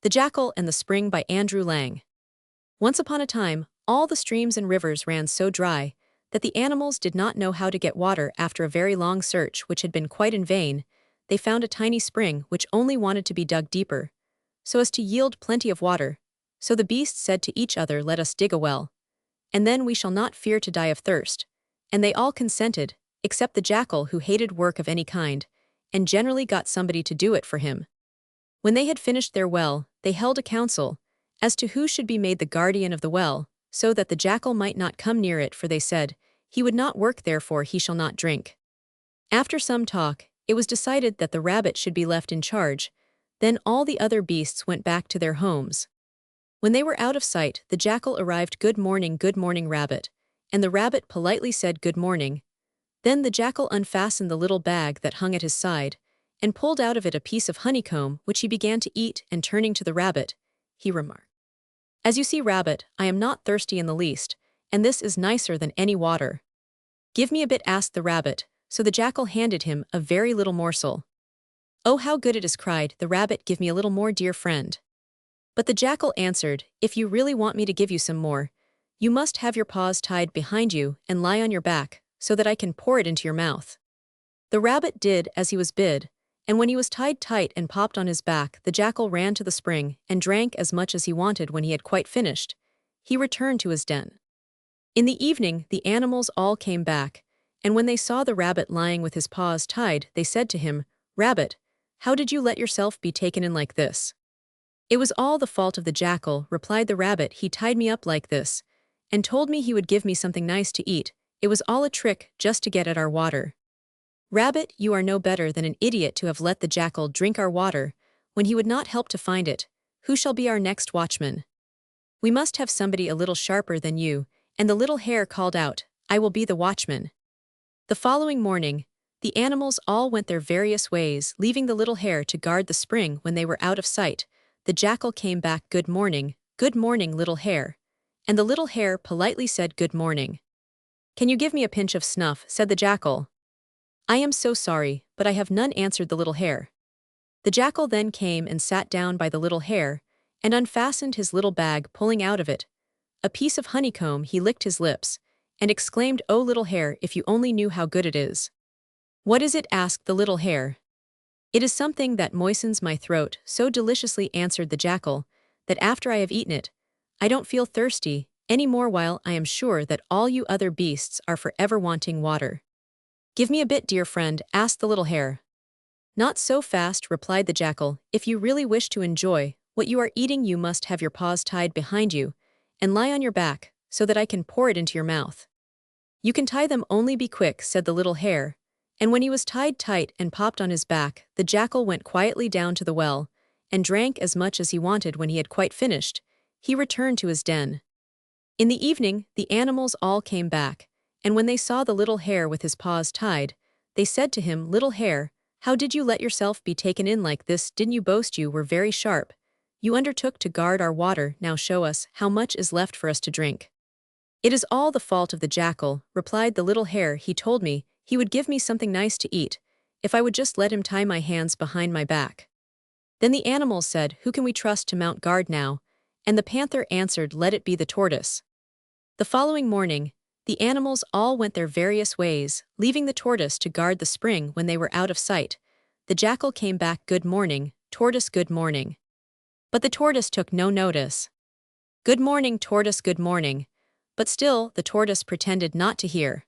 The Jackal and the Spring by Andrew Lang. Once upon a time, all the streams and rivers ran so dry that the animals did not know how to get water. After a very long search, which had been quite in vain, they found a tiny spring which only wanted to be dug deeper, so as to yield plenty of water. So the beasts said to each other, "Let us dig a well, and then we shall not fear to die of thirst." And they all consented, except the Jackal, who hated work of any kind, and generally got somebody to do it for him. When they had finished their well, they held a council as to who should be made the guardian of the well, so that the Jackal might not come near it, for they said, "He would not work, therefore he shall not drink." After some talk, it was decided that the rabbit should be left in charge. Then all the other beasts went back to their homes. When they were out of sight, the Jackal arrived. Good morning, rabbit." And the rabbit politely said, "Good morning." Then the Jackal unfastened the little bag that hung at his side, and pulled out of it a piece of honeycomb, which he began to eat, and turning to the rabbit, he remarked, "As you see, rabbit, I am not thirsty in the least, and this is nicer than any water." "Give me a bit," asked the rabbit, so the Jackal handed him a very little morsel. "Oh, how good it is," cried the rabbit, "give me a little more, dear friend." But the Jackal answered, "If you really want me to give you some more, you must have your paws tied behind you and lie on your back, so that I can pour it into your mouth." The rabbit did as he was bid, and when he was tied tight and popped on his back, the Jackal ran to the spring and drank as much as he wanted. When he had quite finished, he returned to his den. In the evening, the animals all came back, and when they saw the rabbit lying with his paws tied, they said to him, "Rabbit, how did you let yourself be taken in like this?" "It was all the fault of the Jackal," replied the rabbit. "He tied me up like this, and told me he would give me something nice to eat. It was all a trick just to get at our water." "Rabbit, you are no better than an idiot to have let the Jackal drink our water, when he would not help to find it. Who shall be our next watchman? We must have somebody a little sharper than you." And the little hare called out, "I will be the watchman." The following morning, the animals all went their various ways, leaving the little hare to guard the spring. When they were out of sight, the Jackal came back. Good morning, little hare." And the little hare politely said, "Good morning." "Can you give me a pinch of snuff?" said the Jackal. "I am so sorry, but I have none," answered the little hare. The Jackal then came and sat down by the little hare, and unfastened his little bag, pulling out of it a piece of honeycomb. He licked his lips, and exclaimed, "Oh, little hare, if you only knew how good it is." "What is it?" asked the little hare. "It is something that moistens my throat so deliciously," answered the Jackal, "that after I have eaten it, I don't feel thirsty any more, while I am sure that all you other beasts are forever wanting water." "Give me a bit, dear friend," asked the little hare. "Not so fast," replied the Jackal. "If you really wish to enjoy what you are eating, you must have your paws tied behind you and lie on your back, so that I can pour it into your mouth." "You can tie them, only be quick," said the little hare. And when he was tied tight and popped on his back, the Jackal went quietly down to the well and drank as much as he wanted. When he had quite finished, he returned to his den. In the evening, the animals all came back, and when they saw the little hare with his paws tied, they said to him, "Little hare, how did you let yourself be taken in like this? Didn't you boast you were very sharp? You undertook to guard our water. Now show us how much is left for us to drink." "It is all the fault of the Jackal," replied the little hare. "He told me he would give me something nice to eat if I would just let him tie my hands behind my back." Then the animals said, "Who can we trust to mount guard now?" And the panther answered, "Let it be the tortoise." The following morning, the animals all went their various ways, leaving the tortoise to guard the spring. When they were out of sight, the Jackal came back. "Good morning, tortoise, good morning." But the tortoise took no notice. "Good morning, tortoise, good morning." But still the tortoise pretended not to hear.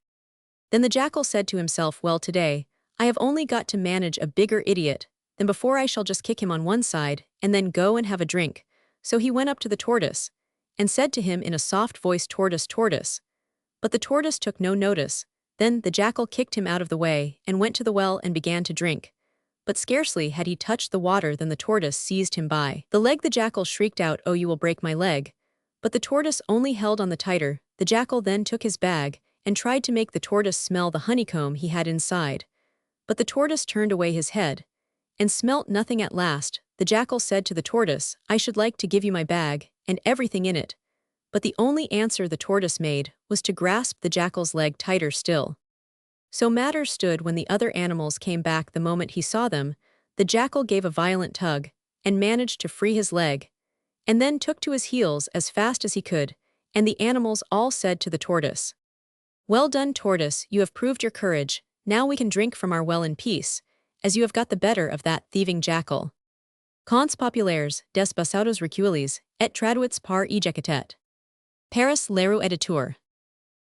Then the Jackal said to himself, "Well, today, I have only got to manage a bigger idiot than before. I shall just kick him on one side, and then go and have a drink." So he went up to the tortoise, and said to him in a soft voice, "Tortoise, tortoise." But the tortoise took no notice. Then the Jackal kicked him out of the way, and went to the well and began to drink. But scarcely had he touched the water than the tortoise seized him by the leg. The Jackal shrieked out, "Oh, you will break my leg." But the tortoise only held on the tighter. The Jackal then took his bag, and tried to make the tortoise smell the honeycomb he had inside. But the tortoise turned away his head, and smelt nothing. At last, the Jackal said to the tortoise, "I should like to give you my bag, and everything in it." But the only answer the tortoise made was to grasp the Jackal's leg tighter still. So matters stood when the other animals came back. The moment he saw them, the Jackal gave a violent tug, and managed to free his leg, and then took to his heels as fast as he could, and the animals all said to the tortoise, "Well done, tortoise, you have proved your courage, now we can drink from our well in peace, as you have got the better of that thieving jackal. Cons populaires, des basaudos reculis, et traduits par ejecetet. Paris Leroux Editeur.